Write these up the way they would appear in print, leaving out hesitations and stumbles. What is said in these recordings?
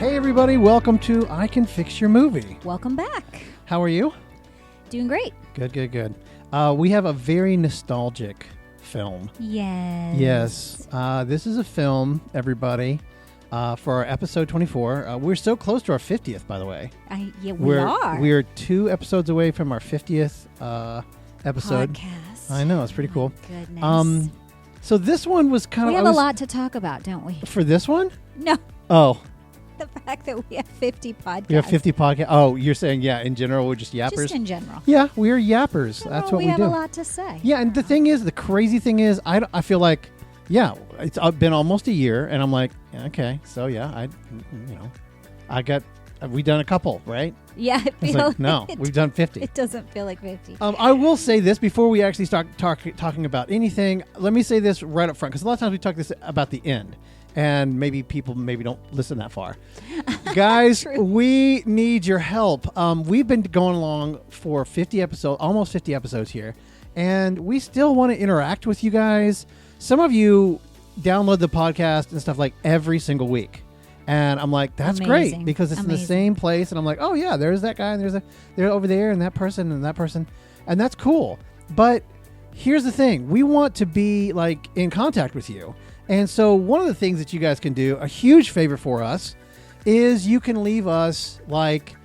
Hey everybody, welcome to I Can Fix Your Movie. Welcome back. How are you? Doing great. Good. We have a very nostalgic film. Yes. This is a film, everybody, for our episode 24. We're so close to our 50th, by the way. We are. We're 2 episodes away from our 50th episode. Podcast. I know, it's pretty cool. Goodness. So this one was kind of... We have a lot to talk about, don't we? For this one? No. Oh. The fact that we have 50 podcasts. We have 50 podcasts. Oh, you're saying, in general, we're just yappers? Just in general. Yeah, we're yappers. That's what we do. We have a lot to say. Yeah, and the crazy thing is, I feel like, it's been almost a year, and I'm like, okay, so we've done a couple, right? Yeah, we've done 50. It doesn't feel like 50. I will say this before we actually start talking about anything. Let me say this right up front, because a lot of times we talk this about the end. And maybe people don't listen that far. Guys, we need your help. We've been going along for 50 episodes, almost 50 episodes here. And we still want to interact with you guys. Some of you download the podcast and stuff like every single week. And I'm like, that's great because it's in the same place. And I'm like, oh yeah, there's that guy and they're over there and that person and that person. And that's cool. But here's the thing. We want to be like in contact with you. And so one of the things that you guys can do, a huge favor for us, is you can leave us like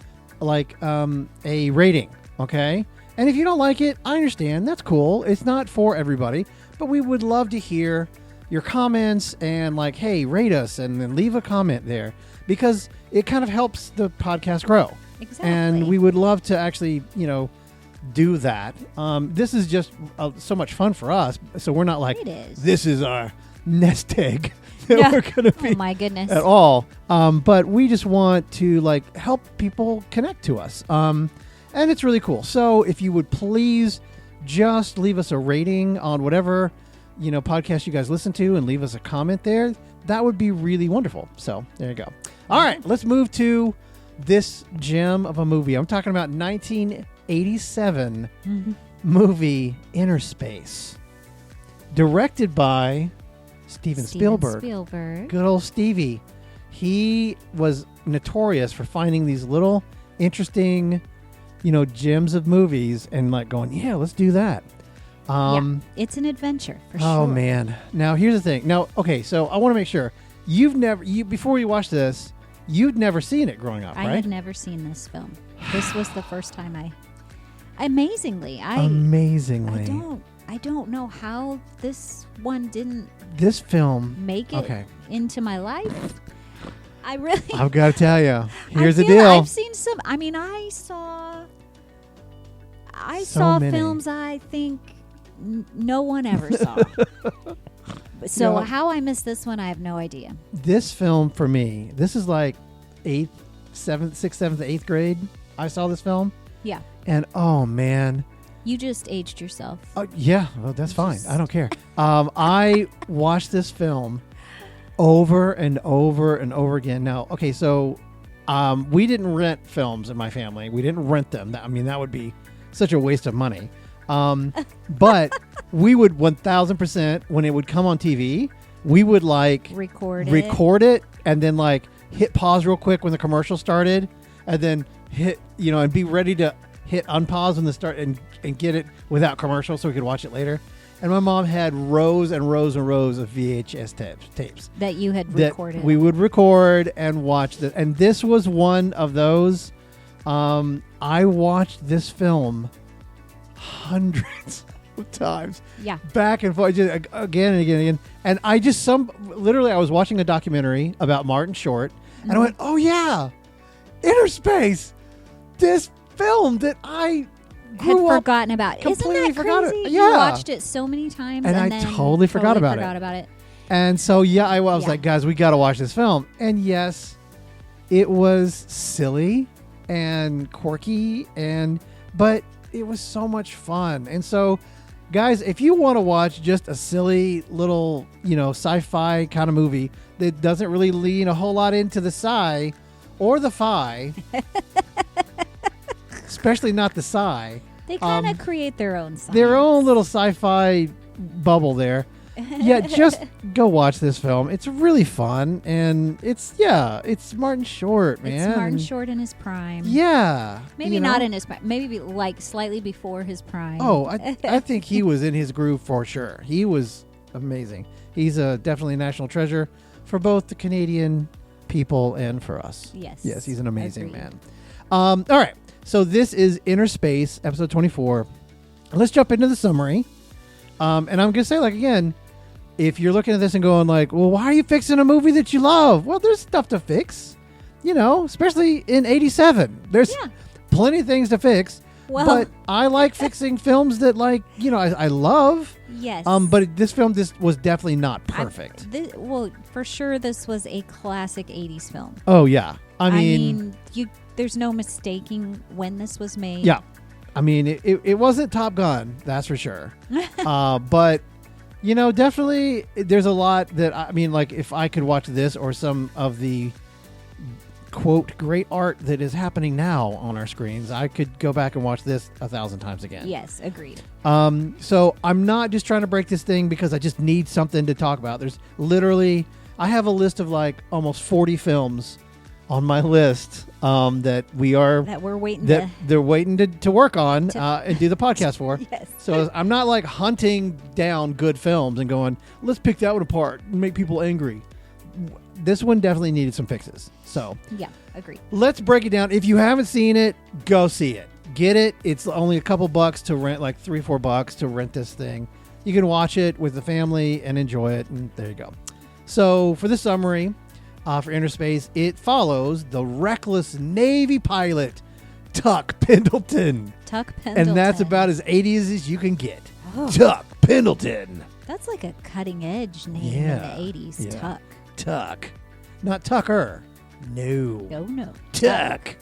a rating, okay? And if you don't like it, I understand. That's cool. It's not for everybody, but we would love to hear your comments and like, hey, rate us and then leave a comment there because it kind of helps the podcast grow. Exactly. And we would love to actually, do that. This is just so much fun for us. So we're not like, this is our nest egg that we're going to be oh my goodness. at all. But we just want to like help people connect to us. And it's really cool. So if you would please just leave us a rating on whatever, podcast you guys listen to and leave us a comment there, that would be really wonderful. So there you go. All right, let's move to this gem of a movie. I'm talking about 1987 movie Innerspace, directed by Steven Spielberg. Good old Stevie. He was notorious for finding these little interesting, gems of movies and like going, yeah, let's do that. It's an adventure for sure. Oh man. Now here's the thing. Now, okay, so I want to make sure before you watch this, you'd never seen it growing up, right? I had never seen this film. This was the first time Amazingly. I don't know how this one didn't make it into my life. I've got to tell you. Here's the deal. I've seen some. I mean, I saw films I think no one ever saw. So how I missed this one, I have no idea. This film for me, this is like 6th, 7th, 8th grade. I saw this film. Yeah. And oh man. You just aged yourself. Yeah, well, that's fine. I don't care. I watched this film over and over and over again. Now, okay, so we didn't rent films in my family. We didn't rent them. That would be such a waste of money. But we would 1,000% when it would come on TV, we would like record it and then like hit pause real quick when the commercial started and then hit, and be ready to hit unpause when the start and get it without commercial so we could watch it later. And my mom had rows and rows and rows of VHS tapes that you had recorded. We would record and watch that. And this was one of those. I watched this film hundreds of times. Yeah. Back and forth, just again and again and again. And I was watching a documentary about Martin Short and I went, oh yeah, Innerspace. This film that I had forgotten about. Completely Isn't that crazy? Yeah. You watched it so many times and I totally forgot about it. And so I was like, guys, we got to watch this film. And yes, it was silly and quirky but it was so much fun. And so guys, if you want to watch just a silly little, sci-fi kind of movie that doesn't really lean a whole lot into the sci or the fi, especially not the sci. They kind of create their own science. Their own little sci-fi bubble there. Yeah, just go watch this film. It's really fun, and it's Martin Short, man. It's Martin Short in his prime. Yeah. Maybe not in his prime. Maybe like slightly before his prime. Oh, I think he was in his groove for sure. He was amazing. He's definitely a national treasure for both the Canadian people and for us. Yes, he's an amazing man. All right, so this is Innerspace, episode 24. Let's jump into the summary. And I'm going to say, like, again, if you're looking at this and going like, well, why are you fixing a movie that you love? Well, there's stuff to fix, especially in 87. There's plenty of things to fix. Well, but I like fixing films that, like, I love. Yes. But this film was definitely not perfect. For sure, this was a classic 80s film. Oh, yeah. I mean, there's no mistaking when this was made. Yeah. I mean, it wasn't Top Gun, that's for sure. But, definitely there's a lot that, I mean, like, if I could watch this or some of the, quote, great art that is happening now on our screens, I could go back and watch this 1,000 times again. Yes, agreed. So I'm not just trying to break this thing because I just need something to talk about. There's literally, I have a list of like almost 40 films on my list that we're waiting they're waiting to work on and do the podcast for. Yes. So I'm not like hunting down good films and going, let's pick that one apart and make people angry. This one definitely needed some fixes. So yeah, agreed. Let's break it down. If you haven't seen it, go see it. Get it. It's only a couple bucks to rent, like $3-4 to rent this thing. You can watch it with the family and enjoy it, and there you go. So for the summary, for Innerspace, it follows the reckless Navy pilot, Tuck Pendleton. And that's about as 80s as you can get. Oh. Tuck Pendleton. That's like a cutting edge name in the 80s, Tuck. Tuck. Not Tucker. No. Tuck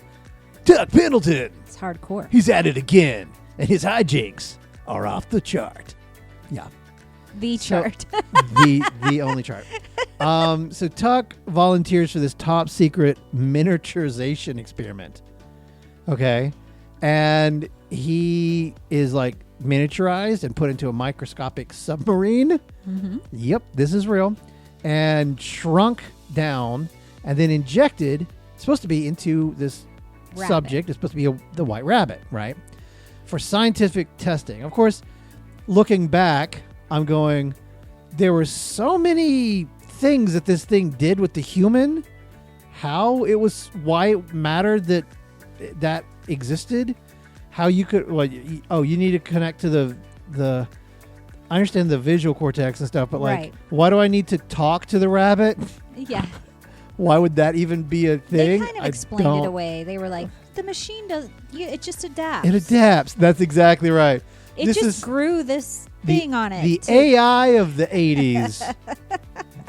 Pendleton. It's hardcore. He's at it again, and his hijinks are off the chart. Yeah. The chart. the only chart. So Tuck volunteers for this top secret miniaturization experiment. Okay. And he is like miniaturized and put into a microscopic submarine. Mm-hmm. Yep, this is real. And shrunk down and then injected, supposed to be into this subject. It's supposed to be the white rabbit, right? For scientific testing. Of course, looking back, I'm going, there were so many things that this thing did with the human, why it mattered that existed, how you could, you need to connect to the I understand the visual cortex and stuff, but like, why do I need to talk to the rabbit? Yeah. Why would that even be a thing? They kind of explained it away. They were like, the machine it just adapts. It adapts. That's exactly right. It grew this thing on it. The AI of the 80s.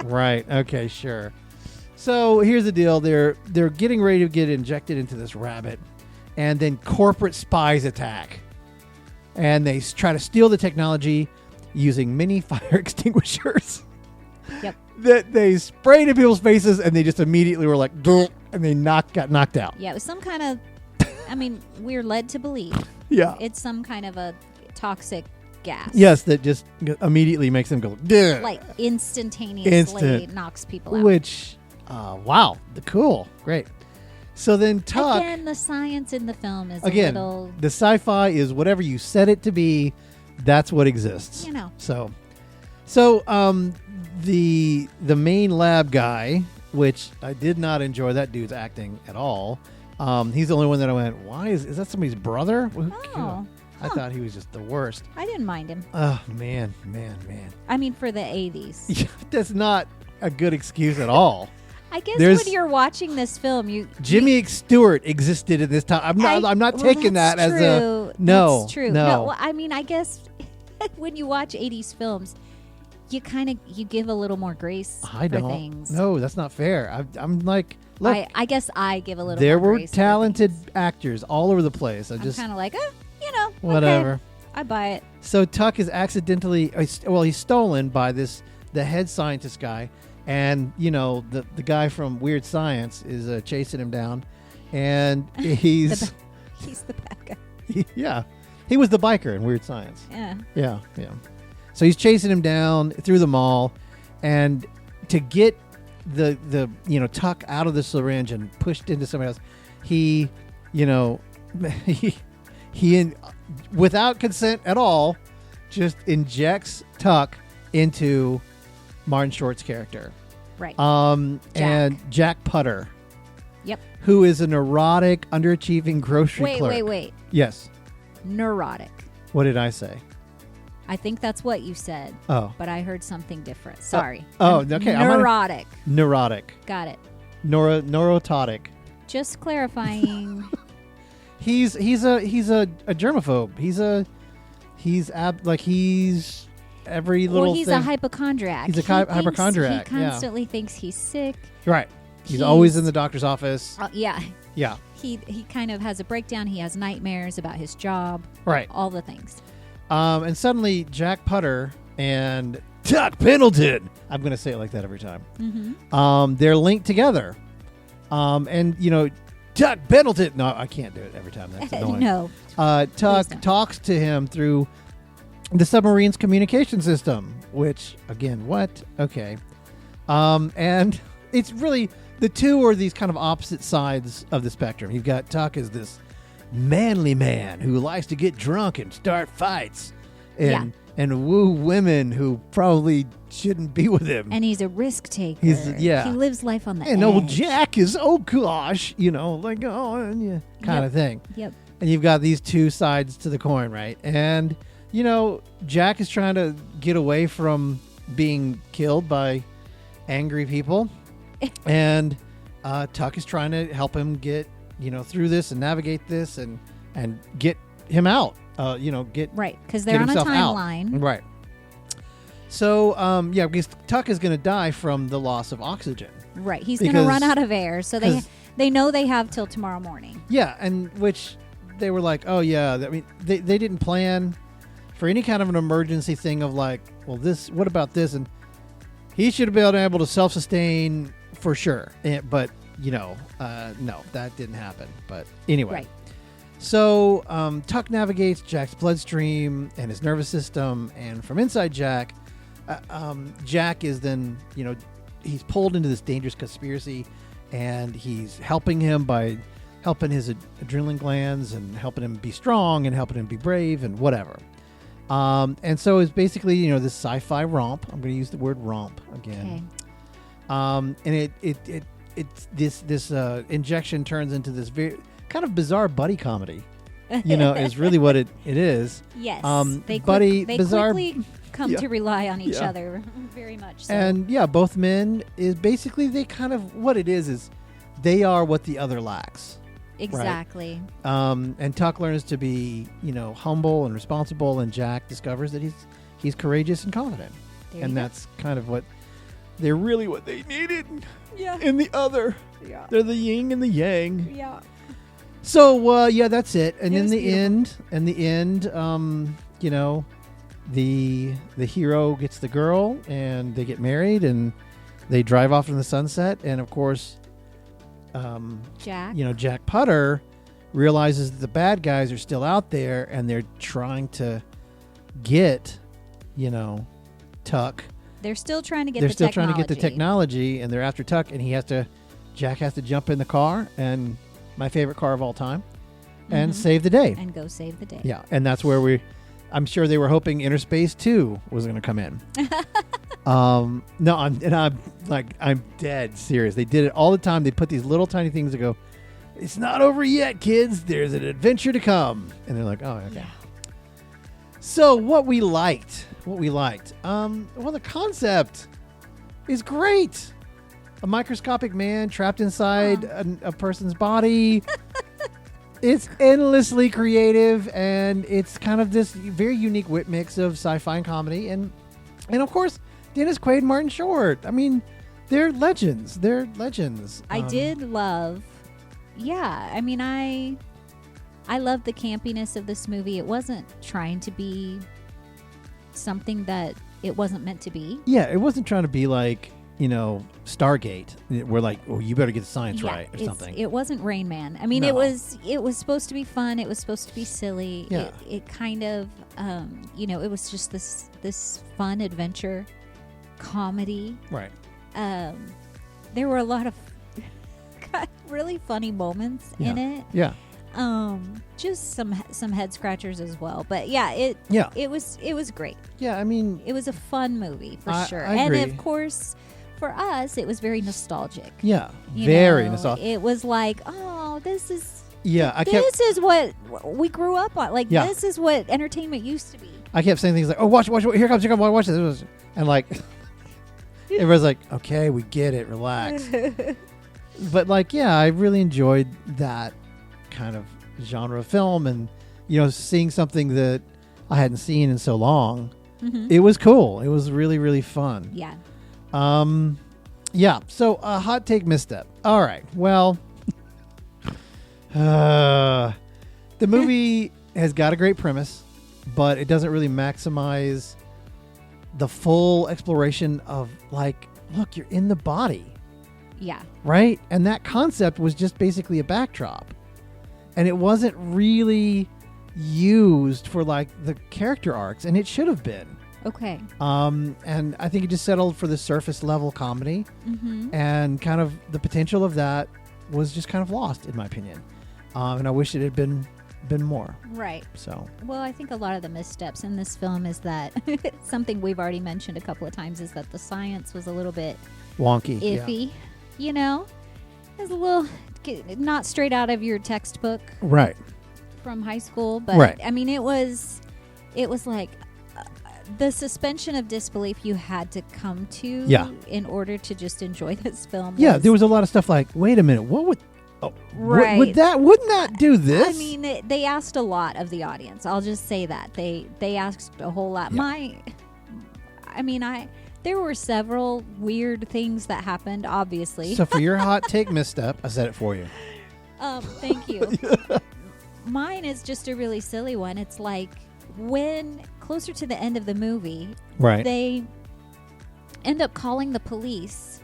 Right. Okay, sure. So here's the deal. They're getting ready to get injected into this rabbit, and then corporate spies attack. And they try to steal the technology using mini fire extinguishers. Yep. That they sprayed in people's faces, and they just immediately were like, and they got knocked out. Yeah, it was some kind of, we're led to believe. Yeah. It's some kind of a toxic gas. Yes, that just immediately makes them go, like instantaneously knocks people out. Which, wow, cool, great. So then Tuck. Again, the science in the film is the sci-fi is whatever you set it to be. That's what exists. So the main lab guy, which I did not enjoy that dude's acting at all. He's the only one that I went, why is that somebody's brother? I thought he was just the worst. I didn't mind him. Oh, man. I mean, for the 80s. That's not a good excuse at all. I guess when you're watching this film, Jimmy Stewart existed at this time. I'm not taking that as a no. That's true. No. Well, I guess when you watch 80s films, you give a little more grace for things. No, that's not fair. I'm like, look. I guess I give a little there more were grace talented actors all over the place. I'm kind of like, whatever. Okay, I buy it. So Tuck is accidentally, he's stolen by the head scientist guy. And, the guy from Weird Science is chasing him down. And he's the bad guy. Yeah. He was the biker in Weird Science. Yeah. Yeah. So he's chasing him down through the mall, and to get the Tuck out of the syringe and pushed into somebody else, he without consent at all, just injects Tuck into Martin Short's character. Right. And Jack Putter. Yep. Who is a neurotic, underachieving grocery clerk. Wait. Yes. Neurotic. What did I say? I think that's what you said. Oh. But I heard something different. Sorry. Okay. Neurotic. Neurotic. Got it. Neurototic. Just clarifying. He's a germaphobe. He's every little he's thing. a hypochondriac. He's a hypochondriac. He constantly thinks he's sick. Right. He's always in the doctor's office. Yeah. Yeah. He kind of has a breakdown. He has nightmares about his job. Right. All the things. And suddenly Jack Putter and Tuck Pendleton, I'm going to say it like that every time. Mm-hmm. They're linked together. And Tuck Pendleton. No, I can't do it every time. That's annoying. No. Tuck talks to him through the submarine's communication system, which, again, what? Okay. And it's really, the two are these kind of opposite sides of the spectrum. You've got Tuck as this manly man who likes to get drunk and start fights and woo women who probably shouldn't be with him. And he's a risk taker. He lives life on the edge. And old Jack is, oh gosh, kind of thing. Yep. And you've got these two sides to the coin, right? And, Jack is trying to get away from being killed by angry people. And Tuck is trying to help him get, through this and navigate this and get him out. Right, because they're on a timeline. Out. Right. So, because Tuck is going to die from the loss of oxygen. Right, he's going to run out of air. So they know they have till tomorrow morning. Yeah, and which they were like, oh, yeah. I mean, they didn't plan for any kind of an emergency thing of like, well, what about this? And he should have been able to self-sustain for sure. But, no, that didn't happen. But anyway. Right. So Tuck navigates Jack's bloodstream and his nervous system. And from inside Jack, Jack is then, he's pulled into this dangerous conspiracy. And he's helping him by helping his adrenaline glands and helping him be strong and helping him be brave and whatever. And so it's basically, this sci-fi romp. I'm going to use the word romp again. Okay. And it's this injection turns into this very kind of bizarre buddy comedy. Is really what it is. Yes. They bizarre, quickly come to rely on each other very much. So. And both men is basically they kind of what it is they are what the other lacks. Exactly. Right? And Tuck learns to be, humble and responsible, and Jack discovers that he's courageous and confident. And that's kind of what they're really what they needed. Yeah. In the other. Yeah. They're the yin and the yang. Yeah. So that's it. And in the beautiful. end, the hero gets the girl and they get married and they drive off in the sunset, and of course Jack Putter realizes that the bad guys are still out there and they're trying to get, Tuck. They're still trying to get the technology, and they're after Tuck, and Jack has to jump in the car, and my favorite car of all time, and save the day. And go save the day. Yeah, and that's where I'm sure they were hoping Innerspace 2 was going to come in. No, I'm dead serious. They did it all the time. They put these little tiny things that go, it's not over yet, kids. There's an adventure to come. And they're like, oh, okay. Yeah. So what we liked. Well, the concept is great. A microscopic man trapped inside a person's body. It's endlessly creative, and it's kind of this very unique wit mix of sci-fi and comedy. And of course, Dennis Quaid and Martin Short. I mean, they're legends. I did love... Yeah, I mean, I loved the campiness of this movie. It wasn't trying to be something that it wasn't meant to be. Yeah, it wasn't trying to be like, Stargate. We're like, oh, you better get the science right or something. It wasn't Rain Man. I mean, it was supposed to be fun. It was supposed to be silly. Yeah. It kind of, it was just this fun adventure comedy. Right. There were a lot of really funny moments in it. Yeah. Just some head scratchers as well. But it was great. Yeah, I mean, it was a fun movie for sure. I agree. And of course, for us, it was very nostalgic. Yeah, very nostalgic. It was like, oh, this is is what we grew up on. Like, this is what entertainment used to be. I kept saying things like, oh, watch, here comes, watch this. And like, everyone's like, okay, we get it, relax. But like, I really enjoyed that kind of genre of film, and seeing something that I hadn't seen in so long. Mm-hmm. It was cool. It was really, really fun. Yeah. So a hot take misstep. All right. Well, the movie has got a great premise, but it doesn't really maximize the full exploration of, like, look, you're in the body. Yeah. Right? And that concept was just basically a backdrop. And it wasn't really used for, like, the character arcs, and it should have been. Okay. And I think it just settled for the surface level comedy, and kind of the potential of that was just kind of lost, in my opinion. And I wish it had been more. Right. So. Well, I think a lot of the missteps in this film is that something we've already mentioned a couple of times is that the science was a little bit wonky, iffy. Yeah. It's a little not straight out of your textbook, right, from high school. But I mean, it was like the suspension of disbelief you had to come to in order to just enjoy this film. Yeah, there was a lot of stuff like, wait a minute, what would... Oh, right. Wouldn't that do this? I mean, they asked a lot of the audience. I'll just say that. They asked a whole lot. Yeah. There were several weird things that happened, obviously. So for your hot take misstep, I said it for you. Thank you. Mine is just a really silly one. It's like when closer to the end of the movie, they end up calling the police.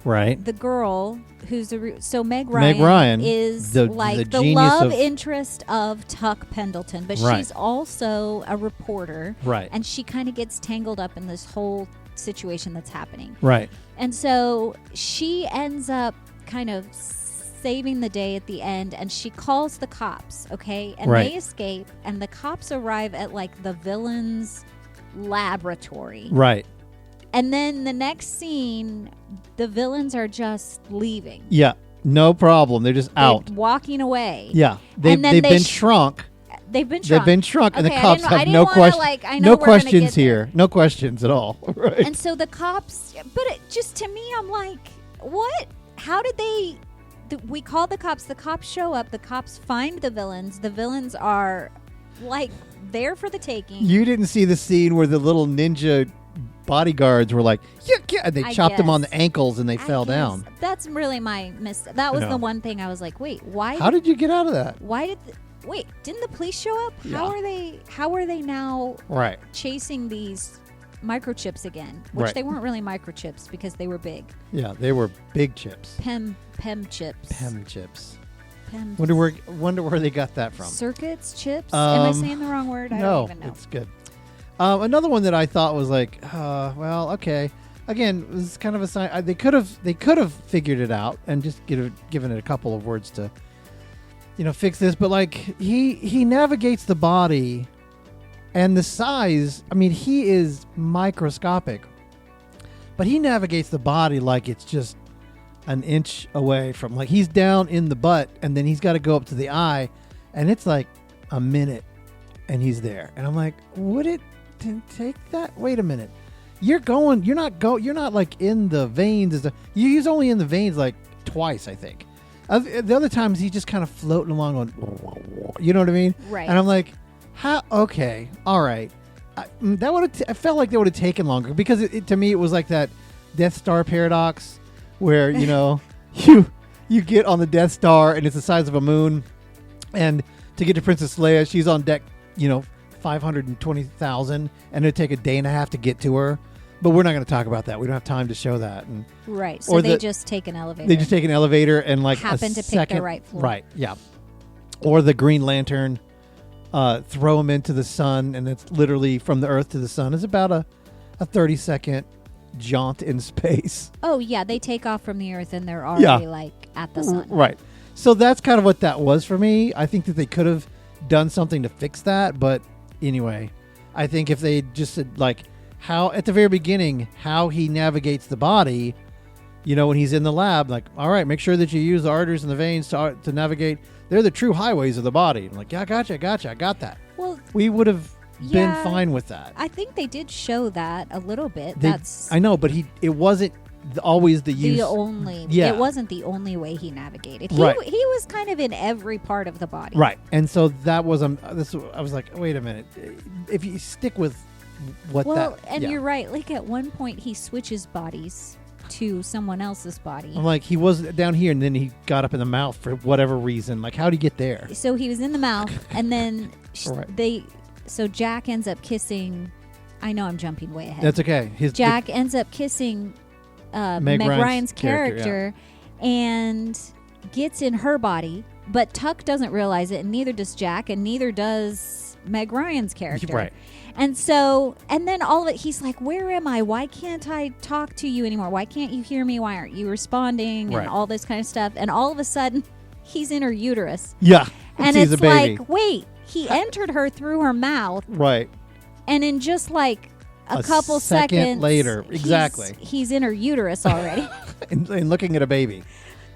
Right. The girl who's Meg Ryan is the love interest of Tuck Pendleton, but she's also a reporter. Right. And she kind of gets tangled up in this whole situation that's happening. Right. And so she ends up kind of saving the day at the end, and she calls the cops, okay? And they escape, and the cops arrive at, like, the villain's laboratory. Right. And then the next scene, the villains are just leaving. Yeah, no problem. They're just out. Walking away. Yeah. They've been shrunk. They've been shrunk. And the cops have no questions. No questions here. No questions at all. Right. And so the cops, but just to me, I'm like, what? How did they... We call the cops show up, the cops find the villains. The villains are, like, there for the taking. You didn't see the scene where the little ninja bodyguards were like, and they chopped them on the ankles and they fell down. That's really my mistake. That was the one thing I was like, wait, why? How did you get out of that? Wait, didn't the police show up? Yeah. How are they now chasing these microchips again? Which they weren't really microchips because they were big. Yeah, they were big chips. Pem chips. Pem chips. Wonder where they got that from. Circuits chips? Am I saying the wrong word? I don't even know. It's good. Another one that I thought was like, well, okay. Again, it was kind of a sign. They could have figured it out and just given it a couple of words to, fix this. But like he navigates the body, and the size. I mean, he is microscopic, but he navigates the body like it's just an inch away from. Like he's down in the butt, and then he's got to go up to the eye, and it's like a minute, and he's there. And I'm like, would it take that? Wait a minute. You're not like in the veins. He's only in the veins like twice, I think. The other times he's just kind of floating along on, you know what I mean? Right. And I'm like, how? Okay, all right. I felt like that would have taken longer because to me it was like that Death Star paradox where you get on the Death Star and it's the size of a moon, and to get to Princess Leia, she's on deck 520,000, and it'd take a day and a half to get to her. But we're not going to talk about that. We don't have time to show that. And right. So they just take an elevator. They just take an elevator and like happen to pick the right floor. Right. Yeah. Or the Green Lantern, throw him into the sun, and it's literally from the Earth to the sun. It's about a 30-second jaunt in space. Oh yeah, they take off from the Earth and they're already like at the sun. Right. So that's kind of what that was for me. I think that they could have done something to fix that, but anyway, I think if they just said like how at the very beginning how he navigates the body, when he's in the lab, like, all right, make sure that you use the arteries and the veins to navigate. They're the true highways of the body. I'm like, yeah, gotcha, I got that. Well, we would have been fine with that. I think they did show that a little bit. I know, but it wasn't always the use. It wasn't the only way he navigated. He was kind of in every part of the body. Right. And so that was, I was like, wait a minute. If you stick with what you're right. Like at one point he switches bodies to someone else's body. I'm like, he was down here and then he got up in the mouth for whatever reason. Like, how'd he get there? So he was in the mouth and then so Jack ends up kissing. I know I'm jumping way ahead. That's okay. Jack ends up kissing Meg Ryan's character and gets in her body, but Tuck doesn't realize it, and neither does Jack, and neither does Meg Ryan's character. Right. And then all of it, he's like, where am I? Why can't I talk to you anymore? Why can't you hear me? Why aren't you responding? And all this kind of stuff. And all of a sudden, he's in her uterus. Yeah. And it's like, wait, he entered her through her mouth. Right. And in just like a couple seconds later, exactly, he's in her uterus already. and looking at a baby.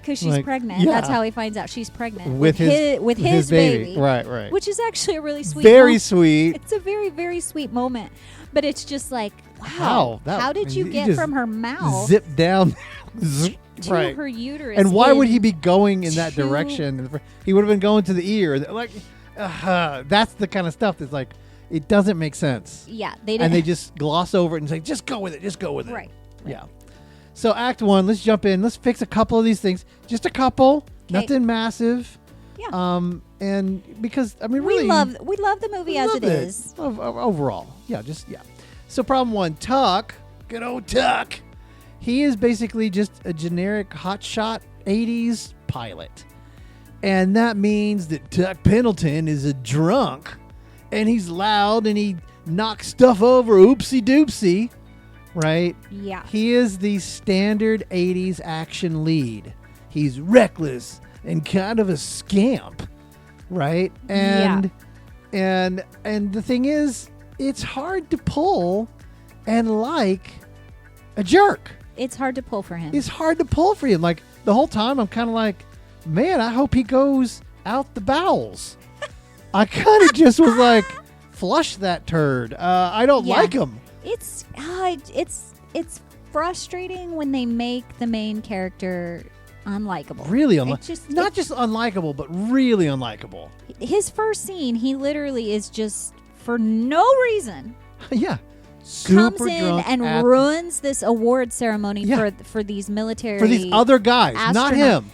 Because she's pregnant. Yeah. That's how he finds out she's pregnant. With his baby. Right. Which is actually a really sweet moment. Sweet. It's a very, very sweet moment. But it's just like, wow. How did you get from her mouth? Zip down. to her uterus. And why would he be going in that direction? He would have been going to the ear. Like, that's the kind of stuff that's like, it doesn't make sense. Yeah. And they just gloss over it and say, just go with it. Right. Yeah. So Act 1, let's jump in. Let's fix a couple of these things. Just a couple. Nothing massive. Yeah. And because, I mean, really. We love the movie as it is. Overall. Yeah. So problem 1, Tuck. Good old Tuck. He is basically just a generic hotshot 80s pilot. And that means that Tuck Pendleton is a drunk. And he's loud and he knocks stuff over. Oopsie doopsie. Right? Yeah. He is the standard 80s action lead. He's reckless and kind of a scamp. Right? And the thing is, it's hard to pull and like a jerk. It's hard to pull for him. Like the whole time I'm kind of like, man, I hope he goes out the bowels. I kind of just was like, flush that turd. I don't like him. It's frustrating when they make the main character unlikable. Really unlikable. Not just unlikable, but really unlikable. His first scene, he literally is just for no reason. Yeah. Comes in and ruins this award ceremony for these military, for these other guys, not him.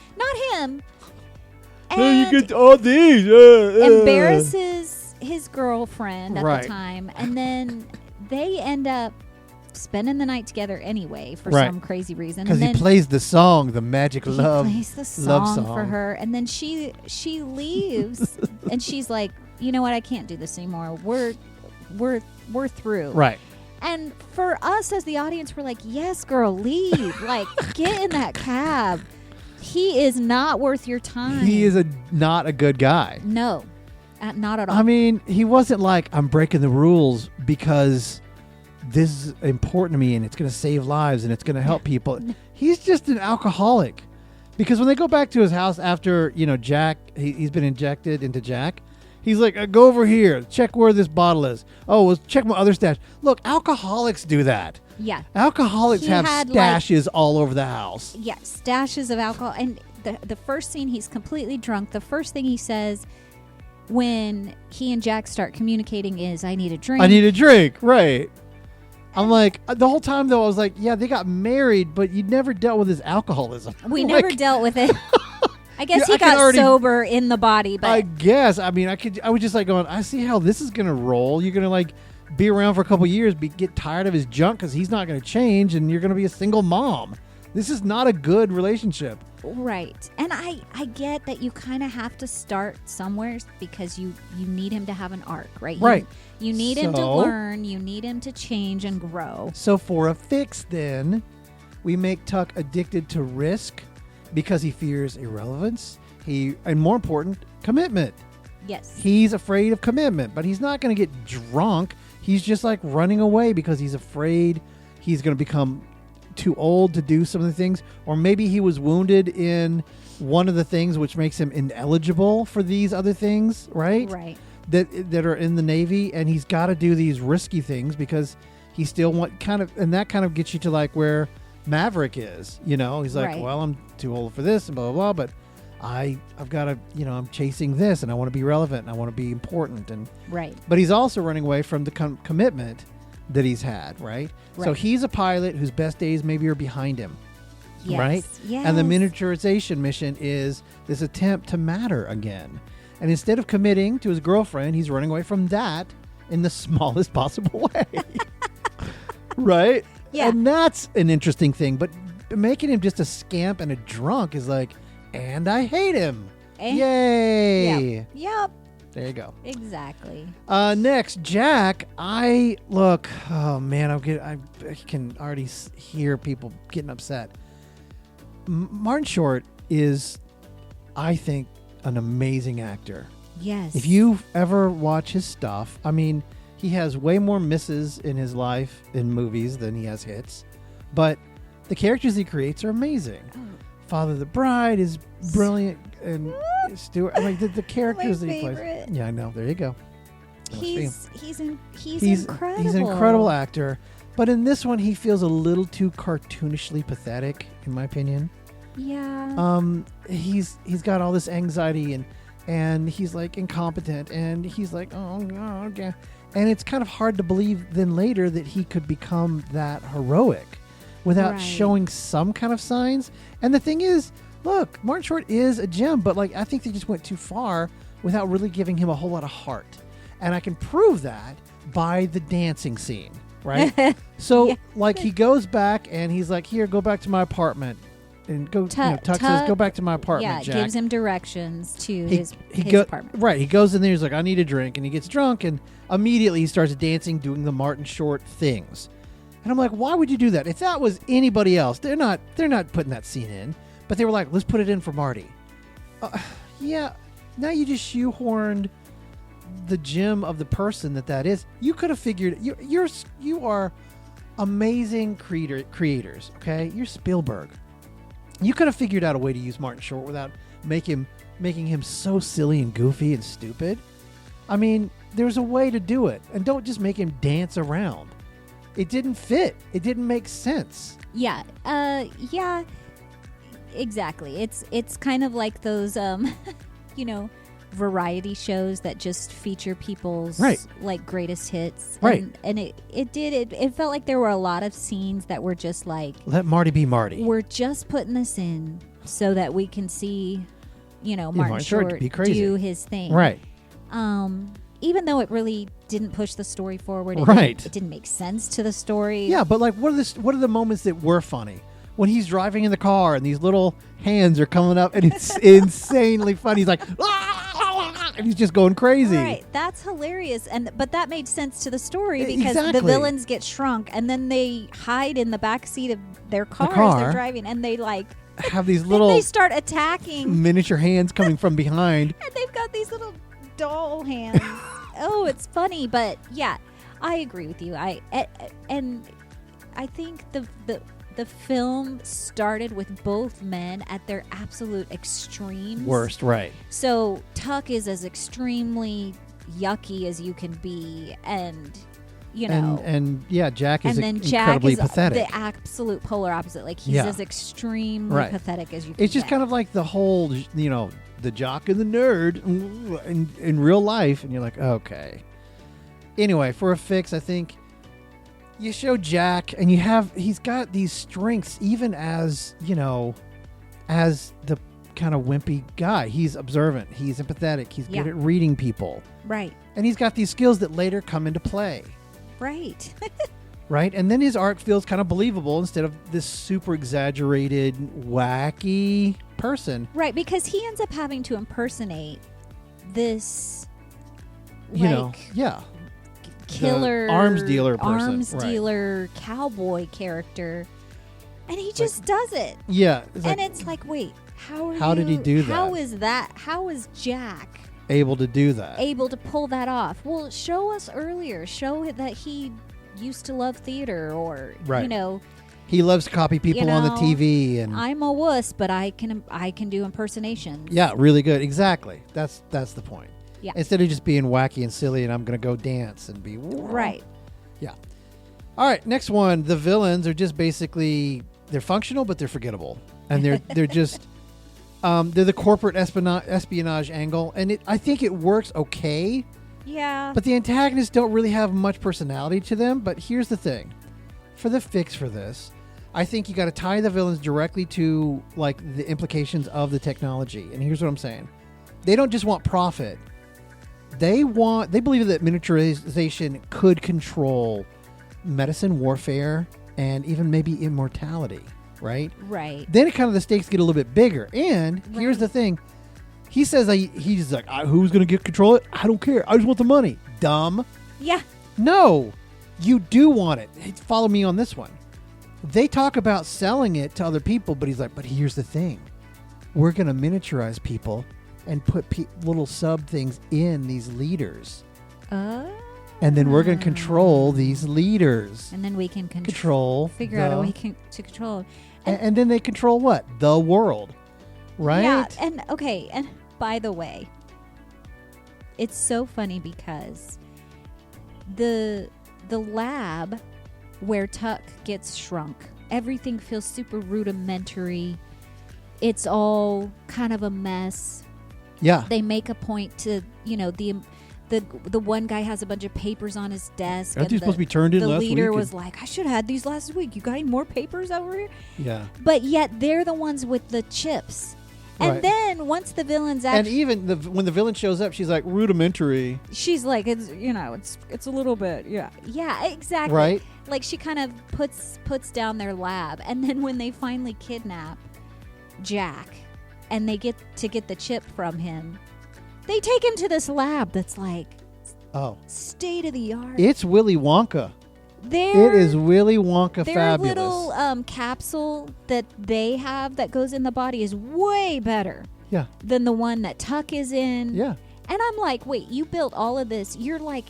And you get all these. Embarrasses his girlfriend at the time, and then they end up spending the night together anyway for some crazy reason. Because he plays the song, the magic love. He plays the song for her, and then she leaves, and she's like, you know what? I can't do this anymore. We're through. Right. And for us as the audience, we're like, yes, girl, leave. Like, get in that cab. He is not worth your time. He is not a good guy. No, not at all. I mean, he wasn't like, I'm breaking the rules because this is important to me and it's going to save lives and it's going to help people. He's just an alcoholic. Because when they go back to his house after, Jack, he's been injected into Jack. He's like, go over here, check where this bottle is. Oh, well, check my other stash. Look, alcoholics do that. Yeah. Alcoholics have stashes all over the house. Yeah, stashes of alcohol. And the first scene, he's completely drunk. The first thing he says when he and Jack start communicating is, I need a drink. Right. I'm like, the whole time, though, I was like, yeah, they got married, but you never dealt with his alcoholism. We never dealt with it. I guess he got sober in the body, but I guess. I mean, I was just like going, I see how this is going to roll. You're going to like be around for a couple years, get tired of his junk because he's not going to change, and you're going to be a single mom. This is not a good relationship. Right. And I get that you kind of have to start somewhere because you need him to have an arc, right? Right. You need him to learn. You need him to change and grow. So for a fix, then, we make Tuck addicted to risk because he fears irrelevance. And more important, commitment. Yes. He's afraid of commitment, but he's not going to get drunk. He's just like running away because he's afraid he's going to become too old to do some of the things. Or maybe he was wounded in one of the things which makes him ineligible for these other things, right? Right. That are in the Navy, and he's got to do these risky things because he still and that kind of gets you to like where Maverick is, you know? He's like, well, I'm too old for this and blah, blah, blah, but I've got to, I'm chasing this, and I want to be relevant, and I want to be important. And right. But he's also running away from the commitment that he's had, right? So he's a pilot whose best days maybe are behind him, right? Yes. And the miniaturization mission is this attempt to matter again. And instead of committing to his girlfriend, he's running away from that in the smallest possible way. Right? Yeah. And that's an interesting thing. But making him just a scamp and a drunk is like, and I hate him. Yay. Yep. There you go. Exactly. Next, Jack. Oh man, I can already hear people getting upset. Martin Short is, I think, an amazing actor. Yes. If you ever watch his stuff, I mean, he has way more misses in his life in movies than he has hits, but the characters he creates are amazing. Oh. Father of the Bride is brilliant, and Stuart. I mean, the characters that he plays. Yeah, I know. There you go. He's incredible. He's an incredible actor, but in this one, he feels a little too cartoonishly pathetic, in my opinion. Yeah. He's got all this anxiety and he's like incompetent, and he's like, oh no, okay, and it's kind of hard to believe then later that he could become that heroic without showing some kind of signs. And the thing is, look, Martin Short is a gem, but like I think they just went too far without really giving him a whole lot of heart. And I can prove that by the dancing scene, right? So like he goes back and he's like, here, go back to my apartment. And Tuck says, go back to my apartment, Jack. Yeah, gives him directions to his apartment. Right, he goes in there, he's like, I need a drink. And he gets drunk, and immediately he starts dancing, doing the Martin Short things. And I'm like, why would you do that? If that was anybody else, they're not putting that scene in. But they were like, let's put it in for Marty. Yeah, now you just shoehorned the gem of the person that is. You could have figured, you are amazing creators, okay? You're Spielberg. You could have figured out a way to use Martin Short without making him so silly and goofy and stupid. I mean, there's a way to do it. And don't just make him dance around. It didn't fit. It didn't make sense. Yeah. Yeah. Exactly. It's kind of like those, variety shows that just feature people's like greatest hits. Right. And it felt like there were a lot of scenes that were just like, let Marty be Marty. We're just putting this in so that we can see, Martin Short do his thing. Right. Even though it really didn't push the story forward. It didn't make sense to the story. Yeah, but like what are the moments that were funny? When he's driving in the car and these little hands are coming up and it's insanely funny. He's like, and he's just going crazy. Right, that's hilarious. But that made sense to the story because the villains get shrunk and then they hide in the back seat of their car as they're driving, and they like have these little they start attacking miniature hands coming from behind. And they've got these little doll hands. Oh, it's funny, but yeah, I agree with you. I think the film started with both men at their absolute extremes. Worst, right. So Tuck is as extremely yucky as you can be, and Jack is incredibly pathetic. The absolute polar opposite. Like he's as extremely pathetic as you can It's just kind of like the whole, the jock and the nerd in real life, and you're like, okay. Anyway, for a fix, I think you show Jack, and he's got these strengths, even as the kind of wimpy guy. He's observant. He's empathetic. He's good at reading people. Right. And he's got these skills that later come into play. Right. Right? And then his arc feels kind of believable instead of this super exaggerated, wacky person. Right, because he ends up having to impersonate this, killer, the arms dealer person. Arms dealer cowboy character. And he just does it. Yeah. It's like, wait, how did he do that? How is Jack able to do that? Able to pull that off? Well, show us earlier. Show that he used to love theater, or he loves to copy people on the TV. And I'm a wuss, but I can do impersonations. Yeah, really good. Exactly. That's the point. Yeah. Instead of just being wacky and silly, and I'm going to go dance and be right. Yeah. All right. Next one. The villains are just basically they're functional, but they're forgettable, and they're just they're the corporate espionage angle, and I think it works okay. Yeah. But the antagonists don't really have much personality to them. But here's the thing. For the fix for this, I think you got to tie the villains directly to like the implications of the technology. And here's what I'm saying. They don't just want profit. They believe that miniaturization could control medicine, warfare, and even maybe immortality, right? Right. Then the stakes get a little bit bigger. And here's the thing. He says he's like, who's going to get control of it? I don't care. I just want the money. Dumb. Yeah. No, you do want it. Follow me on this one. They talk about selling it to other people, but he's like, but here's the thing. We're going to miniaturize people and put little sub things in these leaders. And then we're going to control these leaders. And then we can figure out a way to control. And then they control what? The world. Right? Yeah. And by the way, it's so funny because the lab where Tuck gets shrunk, everything feels super rudimentary. It's all kind of a mess. Yeah. They make a point to, the one guy has a bunch of papers on his desk. Aren't these supposed to be turned in last week? The leader was like, I should have had these last week. You got any more papers over here? Yeah. But yet they're the ones with the chips. And then once the villains and even when the villain shows up, she's like rudimentary. She's like, it's a little bit, yeah, exactly, right. Like she kind of puts down their lab, and then when they finally kidnap Jack, and they get the chip from him, they take him to this lab that's like, state of the art. It's Willy Wonka. It is Willy Wonka fabulous. Their little capsule that they have that goes in the body is way better than the one that Tuck is in. Yeah. And I'm like, wait, you built all of this. You're like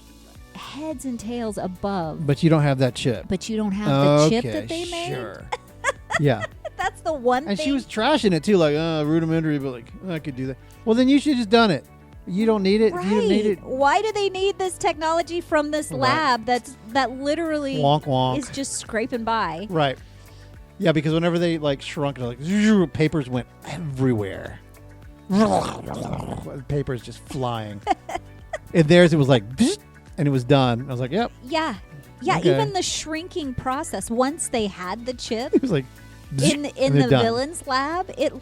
heads and tails above. But you don't have that chip. But you don't have the chip that they made? Sure. Yeah. That's the one thing. And she was trashing it too, like, rudimentary, but like, I could do that. Well, then you should have just done it. You don't need it. Right. You don't need it. Why do they need this technology from this lab that literally is just scraping by? Right. Yeah, because whenever they like shrunk, like papers went everywhere. Papers just flying. And theirs, it was like, and it was done. I was like, yep. Yeah. Yeah. Okay. Even the shrinking process. Once they had the chip, it was like. In the villain's lab, it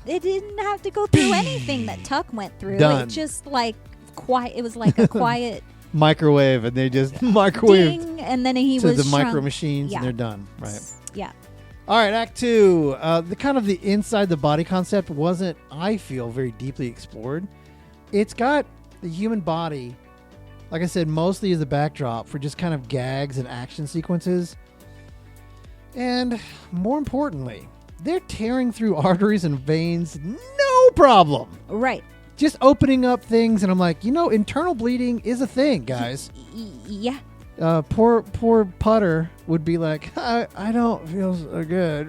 didn't have to go through anything that Tuck went through. Done. It just like quiet. It was like a quiet microwave, and they just microwaved. Ding, and then he to was the shrunk. micro machines, and they're done. Right. Yeah. All right, Act 2. The inside the body concept wasn't, I feel, very deeply explored. It's got the human body, like I said, mostly as a backdrop for just kind of gags and action sequences. And more importantly, they're tearing through arteries and veins, no problem. Right. Just opening up things, and I'm like, internal bleeding is a thing, guys. Yeah. Poor Putter would be like, I don't feel so good.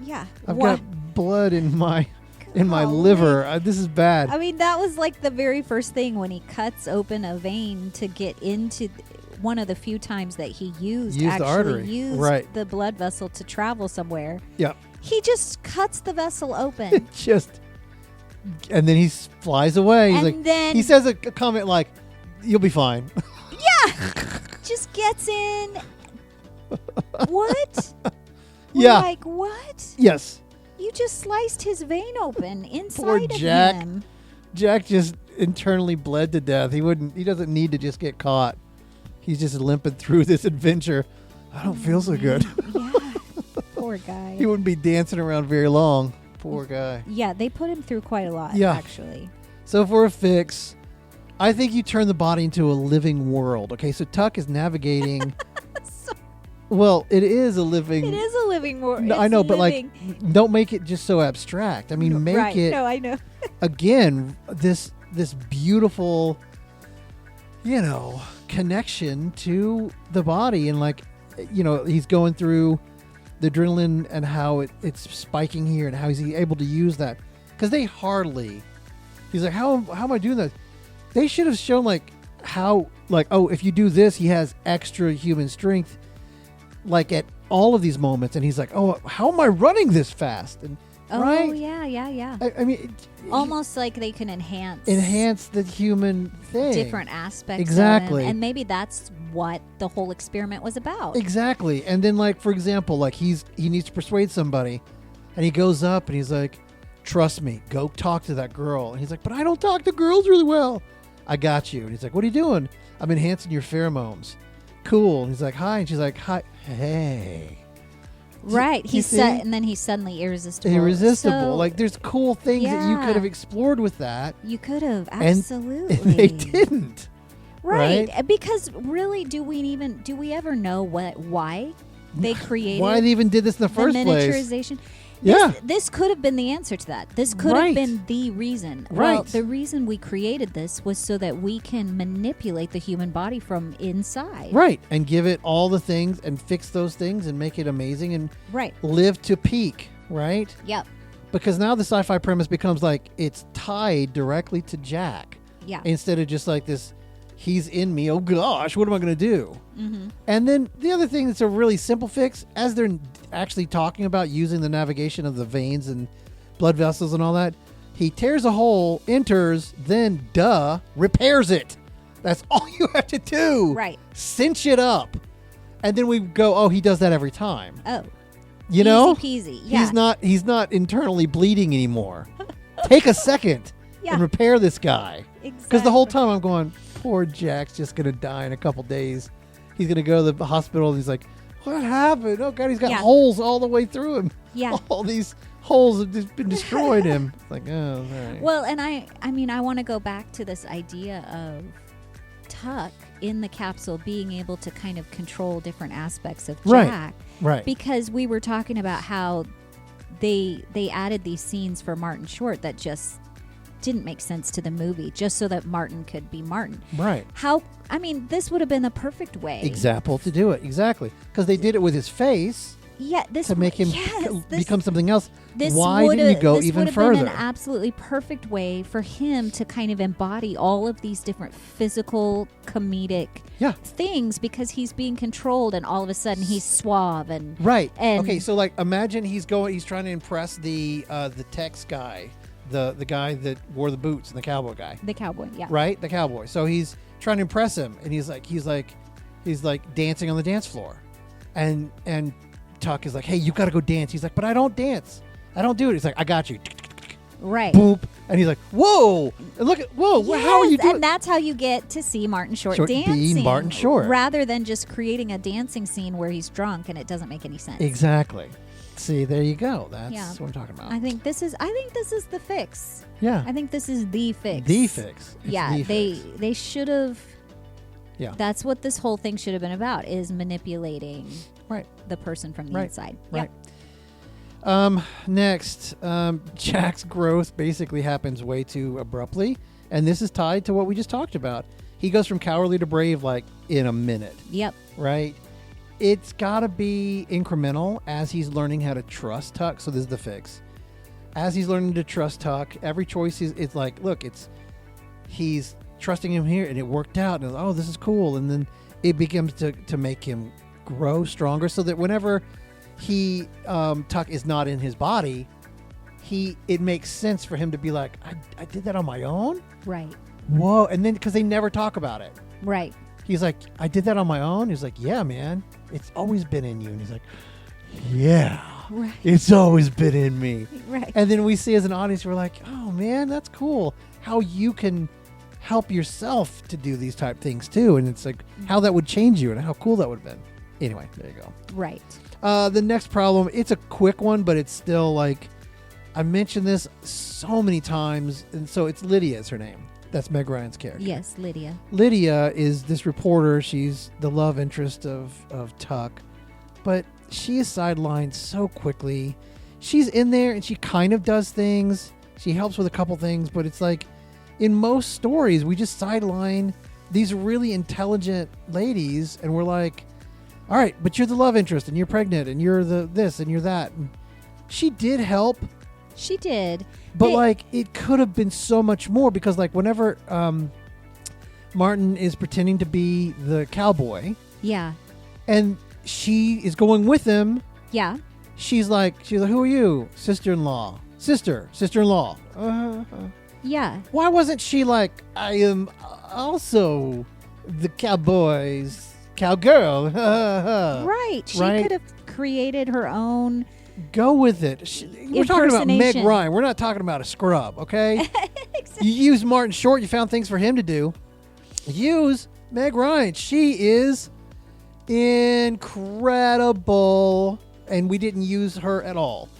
Yeah. I've got blood in my liver. This is bad. I mean, that was like the very first thing when he cuts open a vein to get into one of the few times that he used the artery. The blood vessel to travel somewhere. Yeah. He just cuts the vessel open. And then he flies away. He says a comment like, "You'll be fine." Yeah. Just gets in. What? Yeah. Like what? Yes. You just sliced his vein open inside Poor Jack. of him. Jack just internally bled to death. He doesn't need to just get caught. He's just limping through this adventure. I don't feel so good. Yeah. Poor guy. He wouldn't be dancing around very long. Poor guy. Yeah, they put him through quite a lot, Yeah. actually. So for a fix, I think you turn the body into a living world. Okay, so Tuck is navigating. Well, it is a living. It is a living world. No, I know, but like, don't make it just so abstract. I mean, make it. No, I know. Again, this beautiful, connection to the body, and like, he's going through the adrenaline and how it's spiking here, and how he's able to use that, because they hardly. He's like, how am I doing that? They should have shown how if you do this, he has extra human strength, like at all of these moments, and he's like, oh, how am I running this fast? And right? Yeah. I mean, almost like they can enhance the human thing, different aspects. Exactly, and maybe that's what the whole experiment was about. Exactly, and then for example, he needs to persuade somebody, and he goes up and he's like, trust me, go talk to that girl. And he's like, but I don't talk to girls really well. I got you. And he's like, what are you doing? I'm enhancing your pheromones. Cool. And he's like, hi. And she's like, hi. Hey. Right. And then he's suddenly irresistible. So, there's cool things that you could have explored with that. You could have. Absolutely. And they didn't. Right. Because really, do we ever know why they created? Why they even did this in the first place? Miniaturization. Yeah. This could have been the answer to that. This could have been the reason. Right. Well, the reason we created this was so that we can manipulate the human body from inside. Right. And give it all the things and fix those things and make it amazing and live to peak. Right? Yep. Because now the sci-fi premise becomes it's tied directly to Jack. Yeah. Instead of just this, he's in me. Oh, gosh, what am I going to do? Mm-hmm. And then the other thing that's a really simple fix, as they're actually talking about using the navigation of the veins and blood vessels and all that, he tears a hole, enters, then, repairs it. That's all you have to do. Right. Cinch it up. And then we go, oh, he does that every time. Oh. You know? Easy peasy. Yeah. He's not internally bleeding anymore. Take a second and repair this guy. Exactly. Because the whole time I'm going, poor Jack's just going to die in a couple days. He's going to go to the hospital and he's like, what happened? Oh, God, he's got holes all the way through him. Yeah. All these holes have just been destroyed him. It's like, oh, all right. Well, and I want to go back to this idea of Tuck in the capsule being able to kind of control different aspects of Jack. Right. Because we were talking about how they added these scenes for Martin Short that just didn't make sense to the movie, just so that Martin could be Martin. Right. This would have been the perfect way. Example to do it. Exactly. Because they did it with his face. Yeah, to make him become something else. Why didn't you go even further? This would have been an absolutely perfect way for him to kind of embody all of these different physical, comedic things, because he's being controlled, and all of a sudden he's suave and And okay, so imagine he's trying to impress the Tex guy, the guy that wore the boots, and the cowboy guy. The cowboy, yeah. Right, the cowboy. So he's trying to impress him, and he's dancing on the dance floor, and Tuck is like, hey, you got to go dance. He's like, but I don't dance. I don't do it. He's like, I got you. Right. Boop. And he's like, whoa. And look at, yes, how are you doing? And that's how you get to see Martin Short dancing. Being Martin Short. Rather than just creating a dancing scene where he's drunk and it doesn't make any sense. Exactly. See, there you go. That's what I'm talking about. I think this is the fix. Yeah. I think this is the fix. The fix. They should have. Yeah. That's what this whole thing should have been about, is manipulating the person from the inside. Right. Next, Jack's growth basically happens way too abruptly, and this is tied to what we just talked about. He goes from cowardly to brave in a minute. Yep. Right? It's got to be incremental as he's learning how to trust Tuck. So this is the fix. As he's learning to trust Tuck, every choice it's he's trusting him here, and it worked out, and oh, this is cool, and then it begins to make him grow stronger, so that whenever he Tuck is not in his body, it makes sense for him to be like, I did that on my own. Right. Whoa. And then because they never talk about it. Right. He's like, I did that on my own. He's like, yeah, man, it's always been in you. And he's like, yeah, it's always been in me. Right. And then we see as an audience, we're like, oh man, that's cool how you can help yourself to do these type things too. And it's like how that would change you and how cool that would have been. Anyway, there you go. Right. The next problem, it's a quick one, but it's still like, I mentioned this so many times. And so it's Lydia is her name. That's Meg Ryan's character. Yes, Lydia. Lydia is this reporter. She's the love interest of Tuck. But she is sidelined so quickly. She's in there and she kind of does things. She helps with a couple things. But it's like in most stories, we just sideline these really intelligent ladies. And we're like, all right, but you're the love interest and you're pregnant and you're the this and you're that. And she did help. She did. But like it could have been so much more because like whenever Martin is pretending to be the cowboy. Yeah. And she is going with him. Yeah. She's like, who are you? Sister-in-law. Sister-in-law. Yeah. Why wasn't she like, I am also the cowboy's cowgirl? Right. She could have created her own. Go with it. We're talking about Meg Ryan. We're not talking about a scrub, okay? Exactly. You use Martin Short. You found things for him to do. Use Meg Ryan. She is incredible, and we didn't use her at all.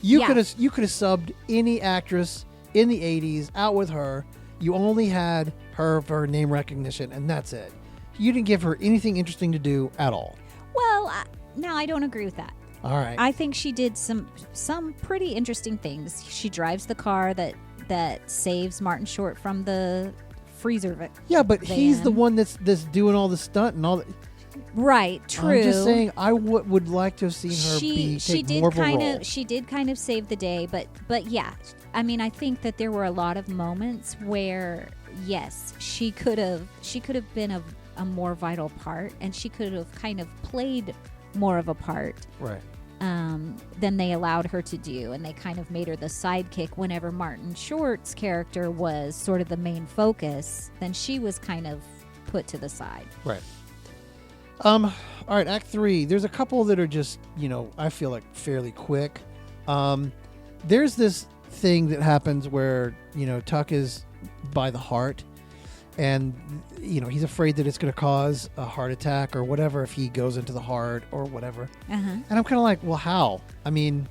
You could have subbed any actress in the 80s out with her. You only had her for her name recognition, and that's it. You didn't give her anything interesting to do at all. Well, no, I don't agree with that. All right. I think she did some pretty interesting things. She drives the car that saves Martin Short from the freezer. Yeah, but he's the one that's doing all the stunt and all that. Right, true. I'm just saying I would like to have seen her take more of a role. She did kind of save the day, but yeah. I mean, I think that there were a lot of moments where, yes, she could have been a more vital part, and she could have kind of played more of a part. Right. Than they allowed her to do, and they kind of made her the sidekick whenever Martin Short's character was sort of the main focus. Then she was kind of put to the side. Right. All right, Act 3. There's a couple that are just, I feel like fairly quick. There's this thing that happens where, Tuck is by the heart, and, he's afraid that it's going to cause a heart attack or whatever if he goes into the heart or whatever. Uh-huh. And I'm kind of like, well, how? I mean,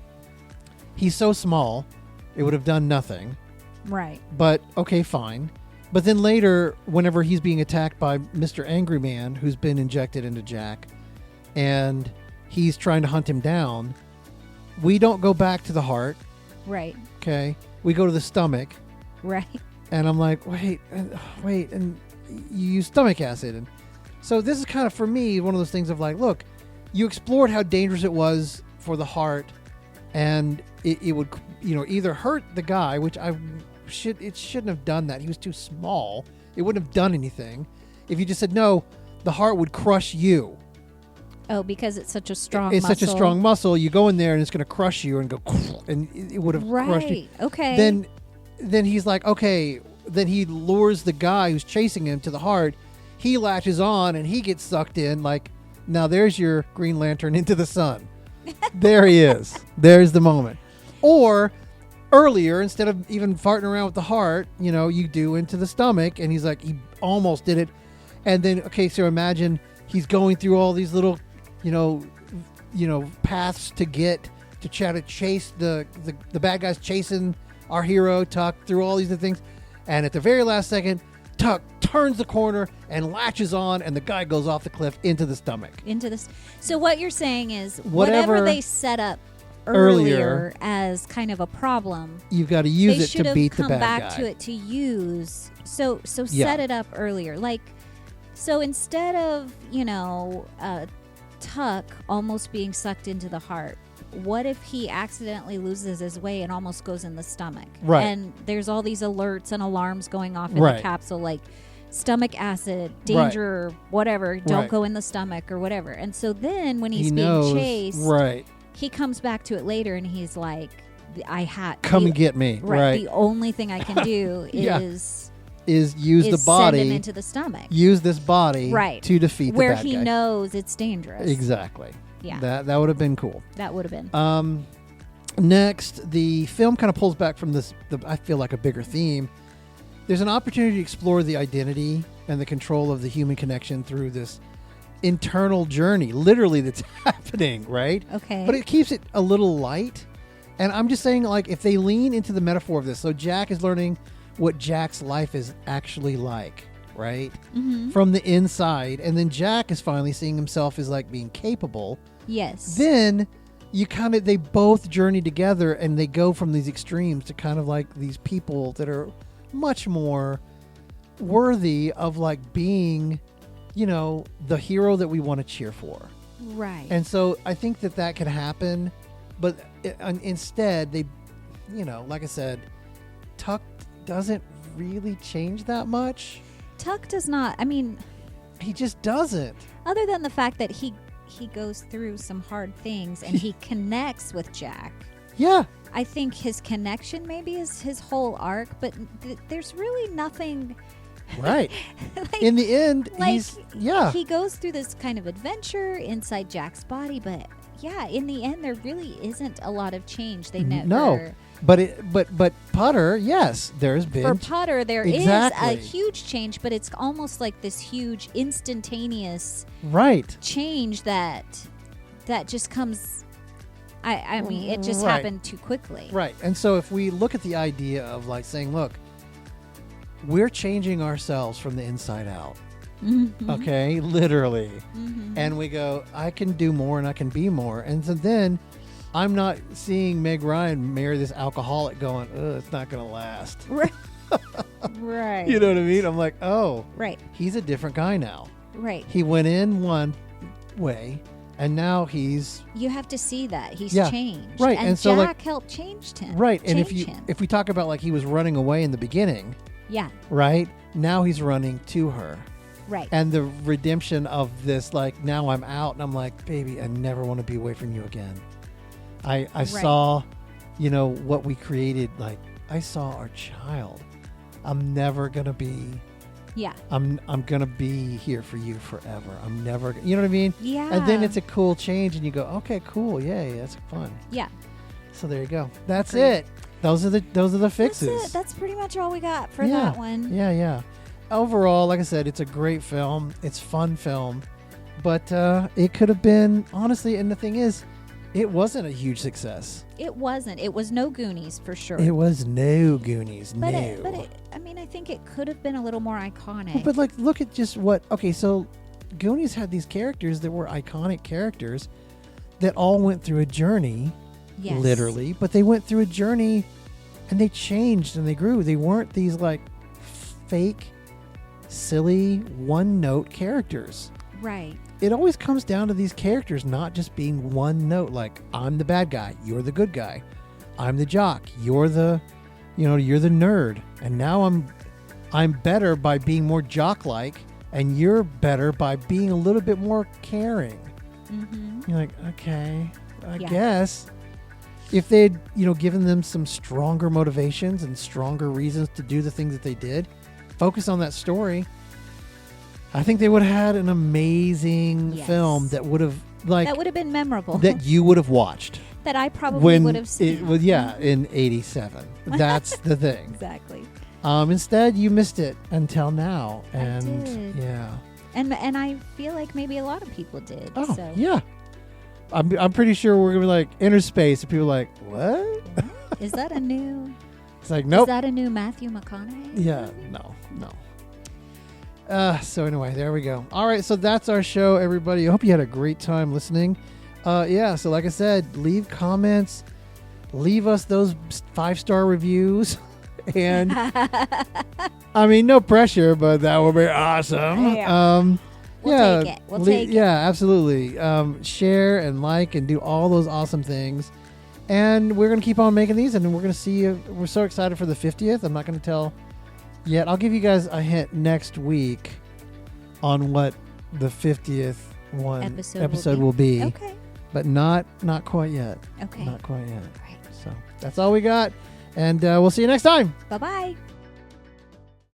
he's so small, it would have done nothing. Right. But, okay, fine. But then later, whenever he's being attacked by Mr. Angry Man, who's been injected into Jack, and he's trying to hunt him down, we don't go back to the heart. Right. Okay. We go to the stomach. Right. And I'm like, wait, and you use stomach acid. And so this is kind of, for me, one of those things of like, look, you explored how dangerous it was for the heart, and it would, either hurt the guy, which it shouldn't have done that. He was too small. It wouldn't have done anything. If you just said, no, the heart would crush you. Oh, because it's such a strong muscle. It's such a strong muscle. You go in there and it's going to crush you and go, and it would have crushed you. Okay. Then he's like, okay. Then he lures the guy who's chasing him to the heart. He latches on and he gets sucked in. Like, now there's your Green Lantern into the sun. There he is. There's the moment. Or earlier, instead of even farting around with the heart, you do into the stomach. And he's like, he almost did it. And then, okay, so imagine he's going through all these little, paths to try to chase the bad guys chasing our hero Tuck through all these things, and at the very last second, Tuck turns the corner and latches on, and the guy goes off the cliff into the stomach. So what you're saying is, whatever they set up earlier as kind of a problem, you've got to use it to beat the bad guy. They should have come back to it to use. So set it up earlier, like. So instead of Tuck almost being sucked into the heart, what if he accidentally loses his way and almost goes in the stomach? Right. And there's all these alerts and alarms going off in the capsule, like stomach acid, danger, whatever, don't go in the stomach or whatever. And so then when he's being chased, he comes back to it later and he's like, come and get me. Right. The only thing I can do is use the body, send him into the stomach. Use this body to defeat the bad guy. Where he knows it's dangerous. Exactly. Yeah. That would have been cool. That would have been. Next, the film kind of pulls back from this, I feel like, a bigger theme. there's an opportunity to explore the identity and the control of the human connection through this internal journey, literally, that's happening, right? Okay. But it keeps it a little light. And I'm just saying, like, if they lean into the metaphor of this, so Jack is learning what Jack's life is actually like, right? Mm-hmm. From the inside. And then Jack is finally seeing himself as, like, being capable. Yes. Then they both journey together, and they go from these extremes to kind of like these people that are much more worthy of, like, being, you know, the hero that we want to cheer for. Right. And so I think that could happen, but instead they, you know, like I said, Tuck doesn't really change that much. Tuck does not. I mean, he just doesn't. Other than the fact that he goes through some hard things and he connects with Jack. Yeah. I think his connection maybe is his whole arc, but there's really nothing. Right. Like, in the end, like, he goes through this kind of adventure inside Jack's body, but yeah, in the end, there really isn't a lot of change. They never. No, but Putter, yes, there's been. For Putter, there exactly. is a huge change, but it's almost like this huge instantaneous change that just comes. I mean, it just happened too quickly. Right, and so if we look at the idea of, like, saying, look, we're changing ourselves from the inside out. Mm-hmm. Okay, literally. Mm-hmm. And we go, I can do more and I can be more. And so then I'm not seeing Meg Ryan marry this alcoholic going, it's not going to last. Right. Right. You know what I mean? I'm like, oh, right. He's a different guy now. Right. He went in one way and now he's... You have to see that. He's changed. Right. And so, Jack like, helped change him. Right. And if we talk about, like, he was running away in the beginning... Yeah. Right? Now he's running to her. Right. And the redemption of this, like, now I'm out and I'm like, baby, I never want to be away from you again. I saw, you know, what we created. Like, I saw our child. I'm never going to be. Yeah. I'm going to be here for you forever. I'm never, you know what I mean? Yeah. And then it's a cool change and you go, okay, cool. Yay. That's fun. Yeah. So there you go. That's it. Those are the fixes. That's it. That's pretty much all we got for that one. Yeah. Overall, like I said, it's a great film. It's a fun film. But it could have been, honestly, and the thing is, it wasn't a huge success. It wasn't. It was no Goonies for sure. It was no Goonies. But I mean, I think it could have been a little more iconic. Well, but, like, look at just what... Okay, so Goonies had these characters that were iconic characters that all went through a journey. Yes. Literally, but they went through a journey and they changed and they grew. They weren't these, like, fake, silly, one-note characters. Right. It always comes down to these characters not just being one note, like, I'm the bad guy, you're the good guy. I'm the jock, you're the nerd. And now I'm better by being more jock-like, and you're better by being a little bit more caring. Mm-hmm. You're like, okay, I guess. If they'd, given them some stronger motivations and stronger reasons to do the things that they did, focus on that story, I think they would have had an amazing film that would have been memorable. That you would have watched. That I probably would have seen. In 87. That's the thing. Exactly. Instead, you missed it until now. And I did. Yeah. And I feel like maybe a lot of people did. Oh, so. Yeah. I'm pretty sure we're going to be like, Innerspace, and people are like, what? Is that a new... It's like, nope. Is that a new Matthew McConaughey? Yeah, no. So anyway, there we go. All right, so that's our show, everybody. I hope you had a great time listening. So like I said, leave comments. Leave us those 5-star reviews. And, I mean, no pressure, but that would be awesome. Yeah. We'll take it. We'll take it. Yeah, absolutely. Share and like and do all those awesome things. And we're going to keep on making these, and we're going to see. We're so excited for the 50th. I'm not going to tell yet. I'll give you guys a hint next week on what the 50th episode will be. Okay. But not quite yet. Okay. Not quite yet. Right. So that's all we got. And we'll see you next time. Bye-bye.